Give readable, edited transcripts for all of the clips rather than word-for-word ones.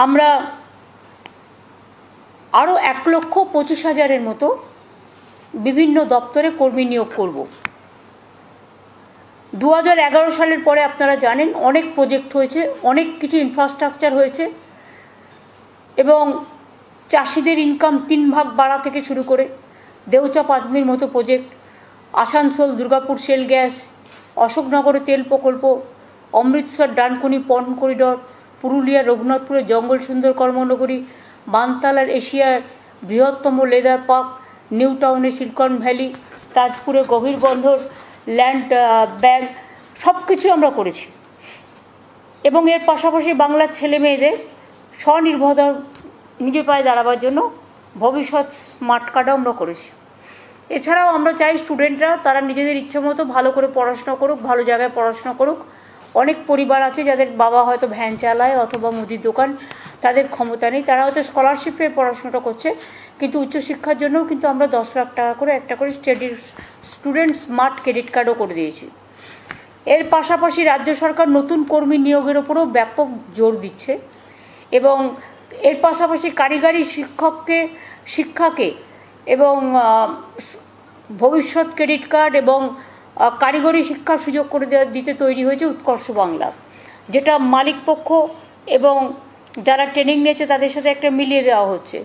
আমরা আরও 1,25,000-এর মতো বিভিন্ন দপ্তরে কর্মী নিয়োগ করব। 2011 সালের পরে আপনারা জানেন অনেক প্রজেক্ট হয়েছে, অনেক কিছু ইনফ্রাস্ট্রাকচার হয়েছে এবং চাষিদের ইনকাম 3 ভাগ বাড়া থেকে শুরু করে দেউচা পাদমির মতো project, Asansol Durgapur shale gas, অশোকনগরে তেল প্রকল্প, অমৃতসর ডানকুনি পন করিডর, পুরুলিয়া রঘুনাথপুরে জঙ্গল সুন্দর কর্মনগরী, বানতালার এশিয়ার বৃহত্তম লেদার পার্ক, নিউ টাউনে সিলিকন ভ্যালি, তাজপুরে গভীর বন্দর, ল্যান্ড ব্যাংক, সব কিছু আমরা করেছি। এবং এর পাশাপাশি বাংলার ছেলে মেয়েদের স্বনির্ভরতা নিজের পায়ে দাঁড়াবার জন্য ভবিষ্যৎ স্মার্ট কার্ডও আমরা করেছি। এছাড়াও আমরা চাই স্টুডেন্টরা তারা নিজেদের ইচ্ছে মতো ভালো করে পড়াশোনা করুক, ভালো জায়গায় পড়াশোনা করুক। অনেক পরিবার আছে যাদের বাবা হয়তো ভ্যান চালায় অথবা মুদির দোকান, তাদের ক্ষমতা নেই, তারা হয়তো স্কলারশিপ পেয়ে পড়াশোনাটা করছে, কিন্তু উচ্চশিক্ষার জন্যও কিন্তু আমরা 10 লাখ টাকা করে একটা করে স্টুডেন্ট স্মার্ট ক্রেডিট কার্ডও করে দিয়েছি। এর পাশাপাশি রাজ্য সরকার নতুন কর্মী নিয়োগের ওপরেও ব্যাপক জোর দিচ্ছে এবং এর পাশাপাশি কারিগরি শিক্ষাকে এবং ভবিষ্যৎ ক্রেডিট কার্ড এবং কারিগরি শিক্ষার সুযোগ করে দিতে তৈরি হয়েছে উৎকর্ষ বাংলা, যেটা মালিক পক্ষ এবং যারা ট্রেনিং নিয়েছে তাদের সাথে একটা মিলিয়ে দেওয়া হচ্ছে।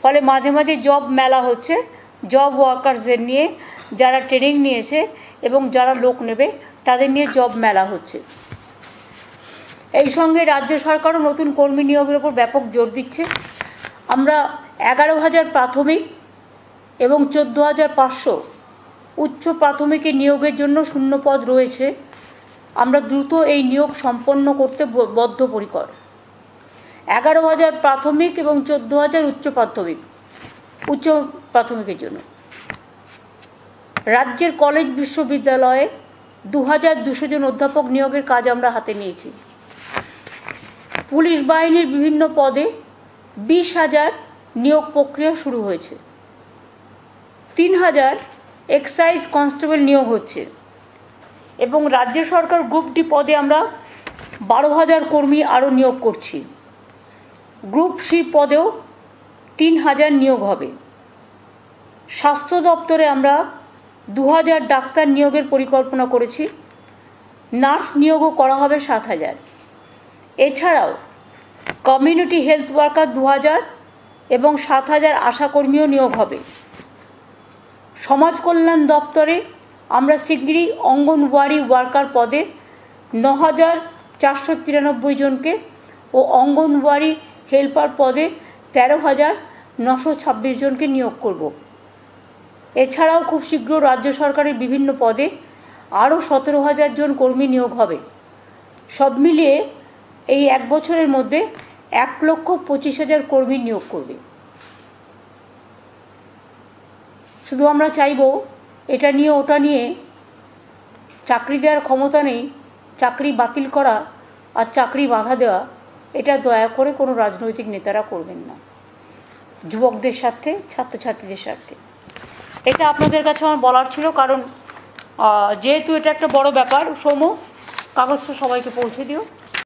ফলে মাঝে মাঝে জব মেলা হচ্ছে জব ওয়ার্কার্সদের নিয়ে, যারা ট্রেনিং নিয়েছে এবং যারা লোক নেবে তাদের নিয়ে জব মেলা হচ্ছে। এই সঙ্গে রাজ্য সরকারও নতুন কর্মী নিয়োগের উপর ব্যাপক জোর দিচ্ছে। আমরা 11,000 প্রাথমিক এবং 14,500 উচ্চ প্রাথমিকে নিয়োগের জন্য শূন্য পদ রয়েছে। আমরা দ্রুত এই নিয়োগ সম্পন্ন করতে বদ্ধপরিকর। 11,000 প্রাথমিক এবং 14,000 উচ্চ প্রাথমিকের জন্য। রাজ্যের কলেজ বিশ্ববিদ্যালয়ে 2,200 জন অধ্যাপক নিয়োগের কাজ আমরা হাতে নিয়েছি। পুলিশ বাহিনীর বিভিন্ন পদে 20,000 নিয়োগ প্রক্রিয়া শুরু হয়েছে। 3,000 এক্সাইজ কনস্টেবল নিয়োগ হচ্ছে এবং রাজ্য সরকার গ্রুপ ডি পদে আমরা 12,000 কর্মী আরও নিয়োগ করছি। গ্রুপ সি পদেও 3,000 নিয়োগ হবে। স্বাস্থ্য দপ্তরে আমরা 2,000 ডাক্তার নিয়োগের পরিকল্পনা করেছি। নার্স নিয়োগও করা হবে 7,000। এছাড়াও কমিউনিটি হেলথ ওয়ার্কার 2,000 এবং 7,000 আশাকর্মীও নিয়োগ হবে। সমাজ কল্যাণ দপ্তরে আমরা শিগগিরই অঙ্গনওয়াড়ি ওয়ার্কার পদে 9,493 জনকে ও অঙ্গনওয়াড়ি হেল্পার পদে 13,926 জনকে নিয়োগ করব। এছাড়াও খুব শীঘ্র রাজ্য সরকারের বিভিন্ন পদে আরও 17,000 জন কর্মী নিয়োগ হবে। সব মিলিয়ে এই 1 বছরের মধ্যে 1,25,000 কর্মী নিয়োগ করবে। শুধু আমরা চাইব এটা নিয়ে ওটা নিয়ে চাকরি দেওয়ার ক্ষমতা নেই, চাকরি বাতিল করা আর চাকরি বাধা দেওয়া, এটা দয়া করে কোনো রাজনৈতিক নেতারা করবেন না। যুবকদের স্বার্থে, ছাত্রছাত্রীদের স্বার্থে এটা আপনাদের কাছে আমার বলার ছিল। কারণ যেহেতু এটা একটা বড় ব্যাপার, সৌম্য কাগজটা সবাইকে পৌঁছে দিও।